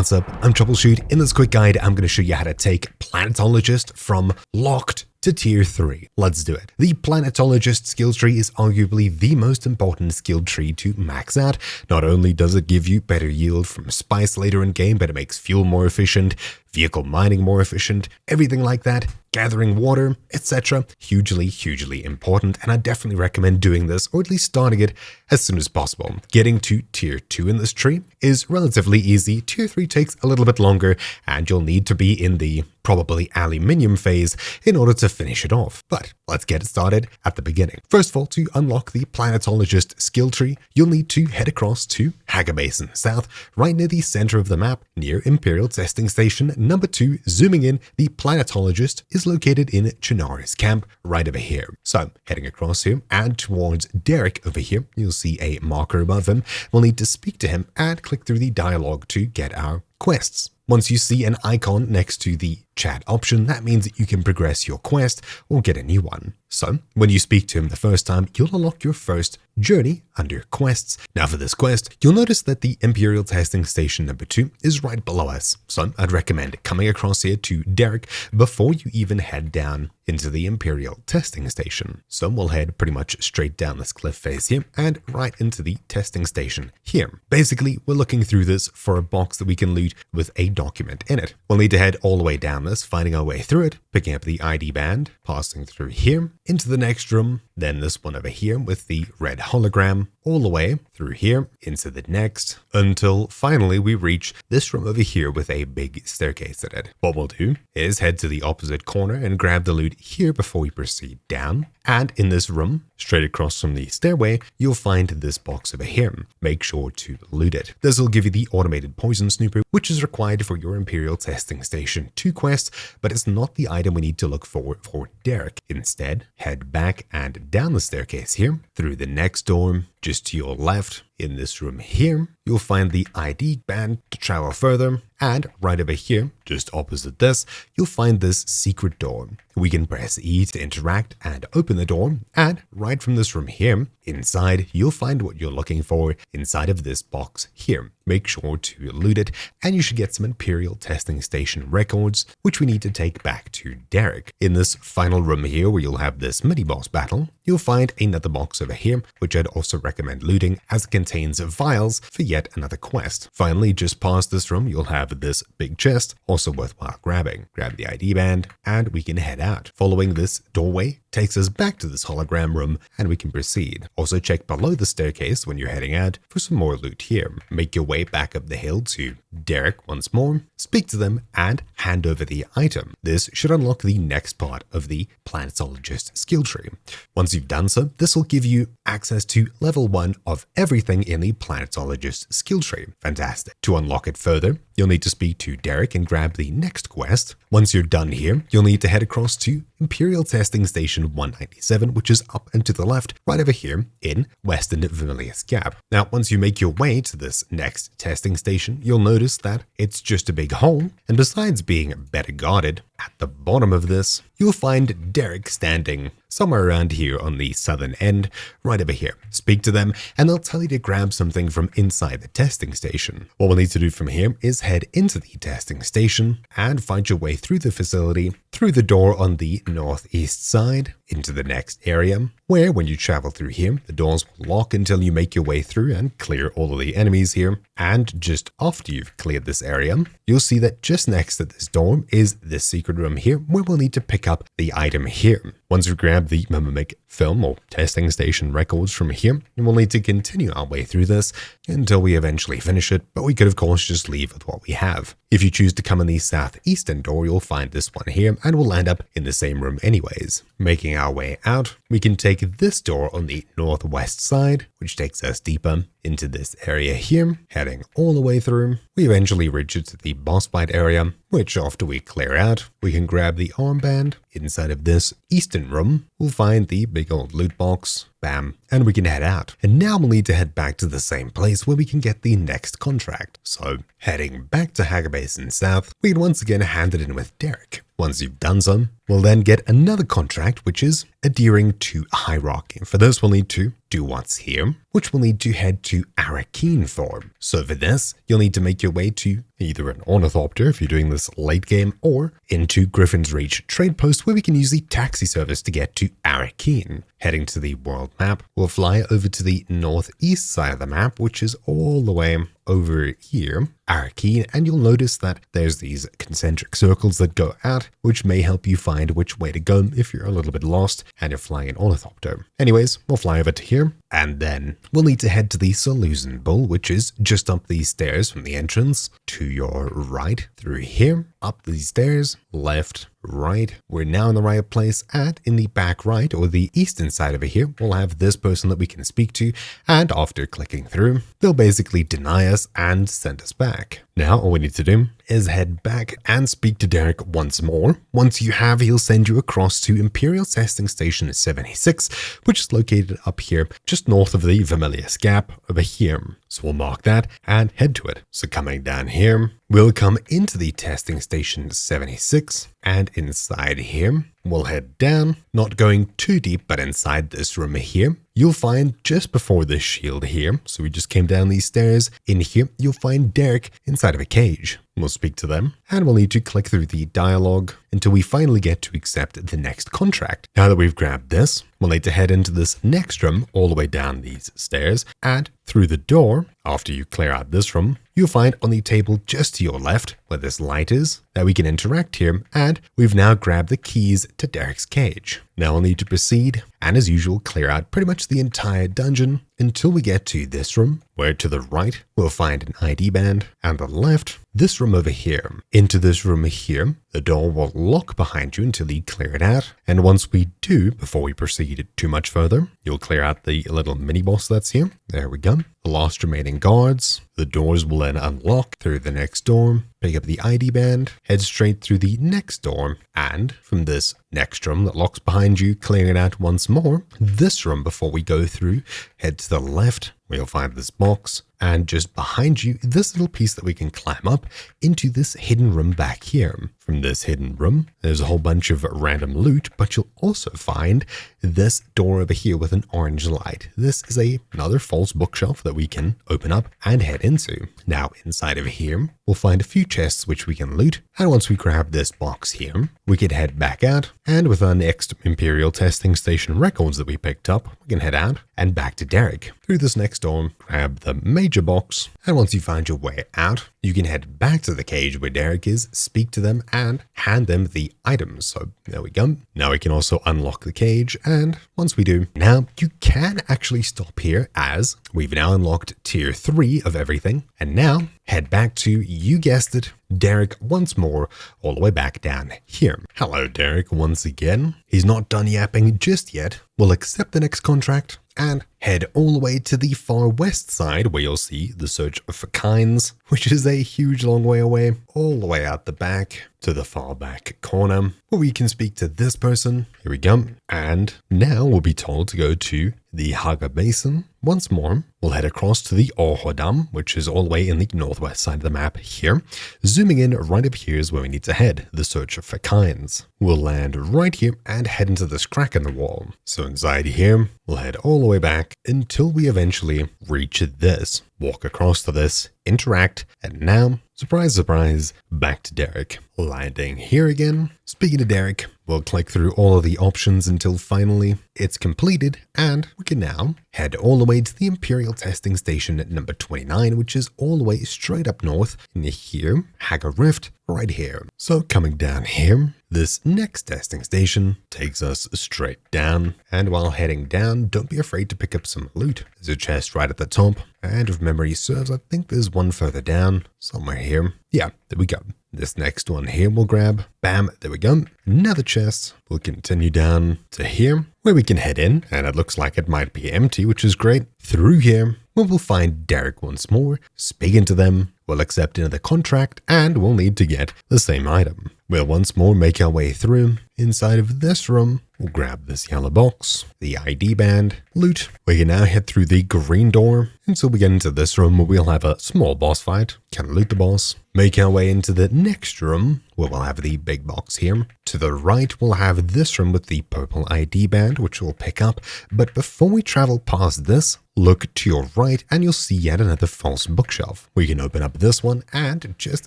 what's up? I'm Troubleshoot. In this quick guide, I'm going to show you how to take Planetologist from locked to tier 3. Let's do it. The Planetologist skill tree is arguably the most important skill tree to max out. Not only does it give you better yield from spice later in game, but it makes fuel more efficient, vehicle mining more efficient, everything like that, gathering water, etc. Hugely important, and I definitely recommend doing this, or at least starting it as soon as possible. Getting to tier 2 in this tree is relatively easy. Tier 3 takes a little bit longer, and you'll need to be in the probably aluminium phase in order to finish it off. But let's get it started at the beginning. First of all, to unlock the Planetologist skill tree, you'll need to head across to Heirachy Base in the south, right near the center of the map, near Imperial Testing Station number 2. Zooming in, the Planetologist is located in Chernar's camp, right over here. So, heading across here and towards Derek over here, you'll see a marker above him. We'll need to speak to him and click through the dialogue to get our quests. Once you see an icon next to the chat option, that means that you can progress your quest or get a new one. So, when you speak to him the first time, you'll unlock your first journey under quests. Now for this quest, you'll notice that the Imperial Testing Station number 2 is right below us. So, I'd recommend coming across here to Derek before you even head down into the Imperial Testing Station. So, we'll head pretty much straight down this cliff face here and right into the testing station here. Basically, we're looking through this for a box that we can loot with a document in it. We'll need to head all the way down this, finding our way through it, picking up the ID band, passing through here, into the next room, then this one over here with the red hologram, all the way through here, into the next, until finally we reach this room over here with a big staircase in it. What we'll do is head to the opposite corner and grab the loot here before we proceed down. And in this room, straight across from the stairway, you'll find this box over here. Make sure to loot it. This will give you the automated poison snooper, which is required for your Imperial Testing Station 2 quest, but it's not the item we need to look for Derek. Instead, head back and down the staircase here, through the next door, just to your left. In this room here, you'll find the ID band to travel further, and right over here, just opposite this, you'll find this secret door. We can press E to interact and open the door, and right from this room here, inside, you'll find what you're looking for inside of this box here. Make sure to loot it, and you should get some Imperial Testing Station records, which we need to take back to Derek. In this final room here, where you'll have this mini-boss battle, you'll find another box over here, which I'd also recommend looting, as it contains vials for yet another quest. Finally, just past this room, you'll have this big chest, also worthwhile grabbing. Grab the ID band, and we can head out. Following this doorway takes us back to this hologram room, and we can proceed. Also check below the staircase when you're heading out for some more loot here. Make your way back up the hill to Derek once more, speak to them, and hand over the item. This should unlock the next part of the Planetologist skill tree. Once you've done so, this will give you access to level 1 of everything in the Planetologist skill tree. Fantastic. To unlock it further, you'll need to speak to Derek and grab the next quest. Once you're done here, you'll need to head across to Imperial Testing Station 197, which is up and to the left, right over here in Western Vermilius Gap. Now, once you make your way to this next testing station, you'll notice that it's just a big hole, and besides being better guarded, at the bottom of this, you'll find Derek standing somewhere around here on the southern end, right over here. Speak to them, and they'll tell you to grab something from inside the testing station. What we'll need to do from here is head into the testing station and find your way through the facility, through the door on the northeast side, into the next area, where when you travel through here, the doors will lock until you make your way through and clear all of the enemies here. And just after you've cleared this area, you'll see that just next to this door is this secret room here, where we'll need to pick up the item here. Once we grab the mimic film or testing station records from here, we'll need to continue our way through this until we eventually finish it, but we could of course just leave with what we have. If you choose to come in the southeastern door, you'll find this one here, and we'll land up in the same room anyways. Making our way out, we can take this door on the northwest side, which takes us deeper into this area here, heading all the way through. We eventually reach it to the boss fight area, which after we clear out, we can grab the armband. Inside of this eastern room, we'll find the big old loot box, Bam. And we can head out. And now we'll need to head back to the same place where we can get the next contract. So heading back to Hagar Basin South, we can once again hand it in with Derek. Once you've done so, we'll then get another contract, which is Adhering to Heirachy. For this, we'll need to do what's here, which we'll need to head to Arrakeen for. So for this, you'll need to make your way to either an ornithopter if you're doing this late game, or into Griffin's Reach trade post where we can use the taxi service to get to Arrakeen. Heading to the world map, we'll fly over to the northeast side of the map, which is all the way over here, Arrakeen, and you'll notice that there's these concentric circles that go out, which may help you find which way to go if you're a little bit lost and you're flying an ornithopter. Anyways, we'll fly over to here, and then we'll need to head to the Solution Bowl, which is just up these stairs from the entrance to your right, through here, up these stairs, left, right. We're now in the right place, and in the back right, or the eastern side over here, we'll have this person that we can speak to, and after clicking through, they'll basically deny us and send us back. Now all we need to do is head back and speak to Derek once more. Once you have, he'll send you across to Imperial Testing Station 76, which is located up here, just north of the Vermilius Gap over here. So we'll mark that and head to it. So coming down here, we'll come into the Testing Station 76, and inside here, we'll head down, not going too deep, but inside this room here, you'll find just before this shield here, so we just came down these stairs, in here, you'll find Derek inside of a cage. We'll speak to them, and we'll need to click through the dialogue until we finally get to accept the next contract. Now that we've grabbed this, we'll need to head into this next room all the way down these stairs, and through the door, after you clear out this room, you'll find on the table just to your left, where this light is, that we can interact here, and we've now grabbed the keys to Derek's cage. Now we'll need to proceed, and as usual, clear out pretty much the entire dungeon until we get to this room, where to the right, we'll find an ID band, and the left, this room over here. Into this room here, the door will lock behind you until you clear it out, and once we do, before we proceed too much further, you'll clear out the little mini-boss that's here. There we go. The last remaining guards. The doors will then unlock through the next door, pick up the ID band, head straight through the next door, and from this next room that locks behind you, clear it out once more. This room before we go through, head to the left, where you'll find this box, and just behind you, this little piece that we can climb up into this hidden room back here. From this hidden room, there's a whole bunch of random loot, but you'll also find this door over here with an orange light. This is another false bookshelf that we can open up and head into. Now, inside of here, we'll find a few chests which we can loot, and once we grab this box here, we can head back out, and with our next Imperial Testing Station records that we picked up, we can head out and back to Derek. Through this next door, grab the major box, and once you find your way out, you can head back to the cage where Derek is, speak to them, and hand them the items. So there we go. Now we can also unlock the cage, and once we do, now you can actually stop here as we've now unlocked tier 3 of everything, and now head back to, you guessed it, Derek once more, all the way back down here. Hello, Derek, once again. He's not done yapping just yet. We'll accept the next contract and head all the way to the far west side where you'll see the search for Kynes, which is a huge long way away, all the way out the back to the far back corner where we can speak to this person. Here we go. And now we'll be told to go to the Hagar Basin. Once more, we'll head across to the Orhodam, which is all the way in the northwest side of the map here. Zooming in right up here is where we need to head, the search for Kynes. We'll land right here and head into this crack in the wall. So inside here, we'll head all the way back until we eventually reach this. Walk across to this, interact, and now, surprise, surprise, back to Derek. Landing here again. Speaking to Derek, we'll click through all of the options until finally it's completed, and we can now head all the way to the Imperial Testing Station at number 29, which is all the way straight up north in here, Hagar Rift, right here. So coming down here, this next testing station takes us straight down, and while heading down, don't be afraid to pick up some loot. There's a chest right at the top, and if memory serves, I think there's one further down, somewhere here. Yeah, there we go. This next one here we'll grab. Bam, there we go. Another chest. We'll continue down to here, where we can head in, and it looks like it might be empty, which is great. Through here, where we'll find Derek once more, speaking to them, we'll accept another contract, and we'll need to get the same item. We'll once more make our way through inside of this room, we'll grab this yellow box, the ID band, loot. We can now head through the green door until we get into this room where we'll have a small boss fight, can loot the boss, make our way into the next room where we'll have the big box here. To the right, we'll have this room with the purple ID band, which we'll pick up. But before we travel past this, look to your right and you'll see yet another false bookshelf. We can open up this one and just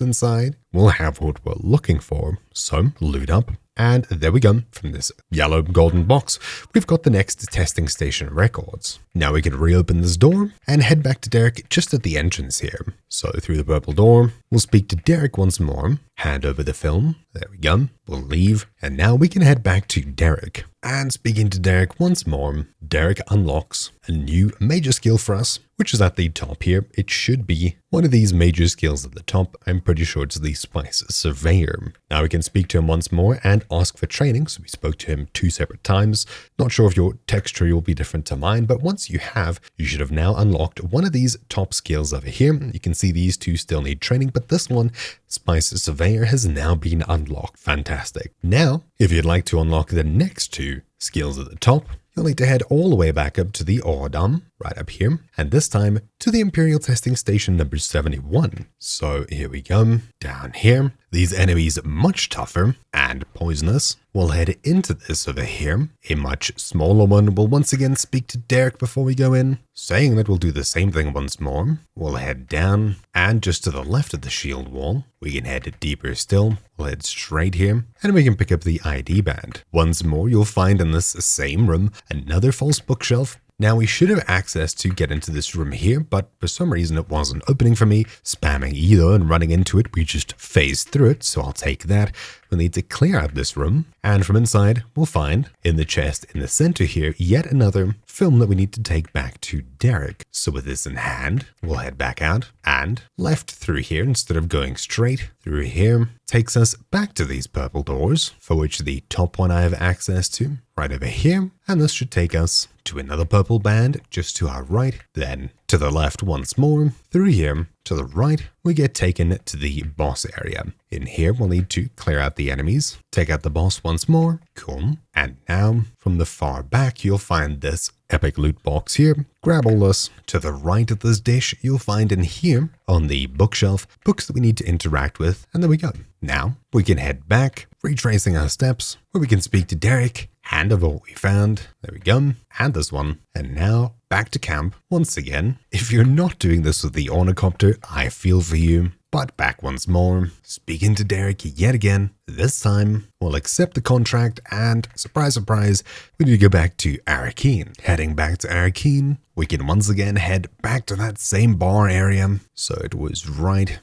inside, we'll have what we're looking for. So loot up. And there we go. From this yellow golden box, we've got the next testing station records. Now we can reopen this door and head back to Derek just at the entrance here. So through the purple door, we'll speak to Derek once more, hand over the film. There we go. We'll leave. And now we can head back to Derek. And speaking to Derek once more, Derek unlocks a new major skill for us, which is at the top here. It should be one of these major skills at the top. I'm pretty sure it's the Spice Surveyor. Now we can speak to him once more and ask for training. So we spoke to him 2 separate times. Not sure if your text tree will be different to mine, but once you have, you should have now unlocked one of these top skills over here. You can see these 2 still need training, but this one, Spice Surveyor, has now been unlocked. Fantastic. Now, if you'd like to unlock the next 2 skills at the top, you'll need to head all the way back up to the ore dome, right up here, and this time to the Imperial testing station number 71. So here we go, down here. These enemies much tougher and poisonous. We'll head into this over here. A much smaller one. We'll once again speak to Derek before we go in, saying that we'll do the same thing once more. We'll head down, and just to the left of the shield wall, we can head deeper still. We'll head straight here, and we can pick up the ID band. Once more, you'll find in this same room another false bookshelf. Now we should have access to get into this room here, but for some reason it wasn't opening for me. Spamming either and running into it, we just phased through it, so I'll take that. We'll need to clear out this room, and from inside we'll find, in the chest in the center here, yet another film that we need to take back to Derek. So with this in hand, we'll head back out, and left through here instead of going straight through here takes us back to these purple doors, for which the top one I have access to, right over here, and this should take us to another purple band just to our right, then to the left once more, through here, to the right, we get taken to the boss area. In here, we'll need to clear out the enemies, take out the boss once more, cool, and now, from the far back, you'll find this epic loot box here. Grab all this. To the right of this dish, you'll find in here, on the bookshelf, books that we need to interact with, and there we go. Now, we can head back, retracing our steps, where we can speak to Derek, hand over what we found, there we go, and this one, and now, back to camp once again. If you're not doing this with the ornithopter, I feel for you. But back once more, speaking to Derek yet again. This time, we'll accept the contract and, surprise, surprise, we need to go back to Arrakeen. Heading back to Arrakeen, we can once again head back to that same bar area. So it was right,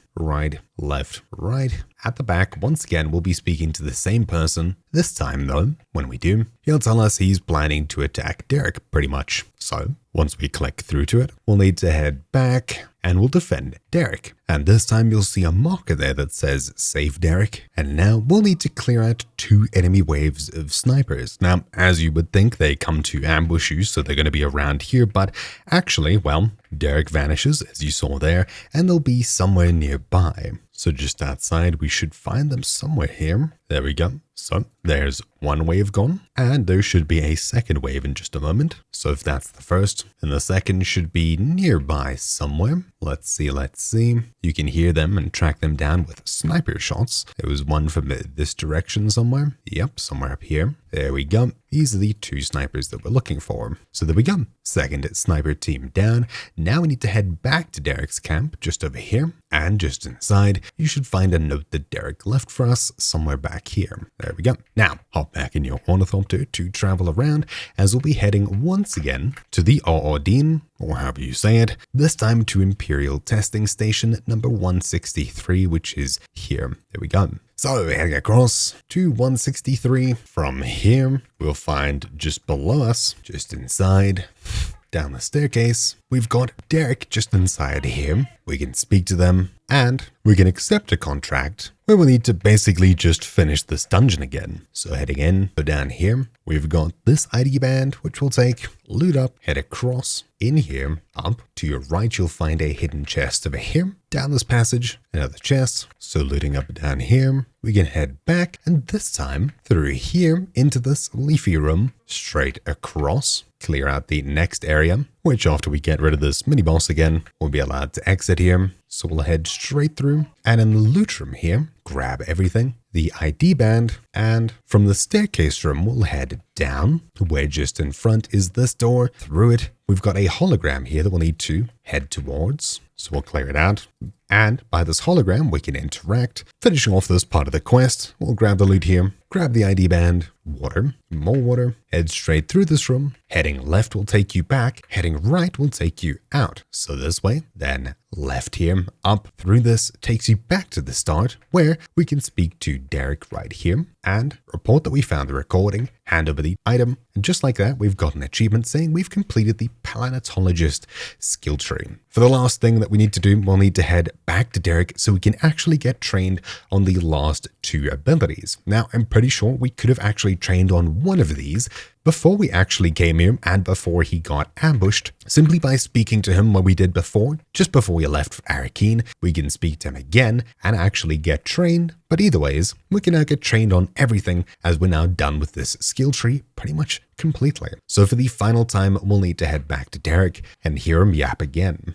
left, right. At the back, once again, we'll be speaking to the same person. This time, though, when we do, he'll tell us he's planning to attack Derek, pretty much. So, once we click through to it, we'll need to head back and we'll defend Derek. And this time you'll see a marker there that says save Derek. And now we'll need to clear out 2 enemy waves of snipers. Now, as you would think, they come to ambush you, so they're going to be around here. But actually, well, Derek vanishes, as you saw there, and they'll be somewhere nearby. So just outside, we should find them somewhere here. There we go. So there's one wave gone, and there should be a second wave in just a moment. So if that's the first, then the second should be nearby somewhere. Let's see. You can hear them and track them down with sniper shots. There was one from this direction somewhere. Yep, somewhere up here. There we go. These are the 2 snipers that we're looking for. So there we go. Second sniper team down. Now we need to head back to Derek's camp just over here. And just inside, you should find a note that Derek left for us somewhere back here. There we go. Now, hop back in your ornithopter to travel around, as we'll be heading once again to the Arrakeen, or however you say it, this time to Imperial testing station number 163, which is here. There we go. So heading across to 163. From here, we'll find just below us, just inside, down the staircase. We've got Derek just inside here. We can speak to them and we can accept a contract where we'll need to basically just finish this dungeon again. So heading in, so down here, we've got this ID band, which we'll take, loot up, head across, in here, up. To your right, you'll find a hidden chest over here. Down this passage, another chest. So looting up down here, we can head back, and this time through here into this leafy room, straight across, clear out the next area, which after we get rid of this mini boss again, we'll be allowed to exit here. So we'll head straight through, and in the loot room here, grab everything, the ID band, and from the staircase room, we'll head down, where just in front is this door. Through it, we've got a hologram here that we'll need to head towards. So we'll clear it out. And by this hologram, we can interact. Finishing off this part of the quest, we'll grab the loot here, grab the ID band, water, more water, head straight through this room. Heading left will take you back, heading right will take you out. So this way, then left here, up through this, takes you back to the start, where we can speak to Derek right here and report that we found the recording, hand over the item, and just like that, we've got an achievement saying we've completed the Planetologist skill tree. For the last thing that we need to do, we'll need to head back to Derek so we can actually get trained on the last two abilities. Now, I'm pretty sure we could have actually trained on one of these before we actually came here and before he got ambushed, simply by speaking to him what we did before. Just before we left for Arrakeen, we can speak to him again and actually get trained. But either ways, we can now get trained on everything as we're now done with this skill tree pretty much completely. So for the final time, we'll need to head back to Derek and hear him yap again.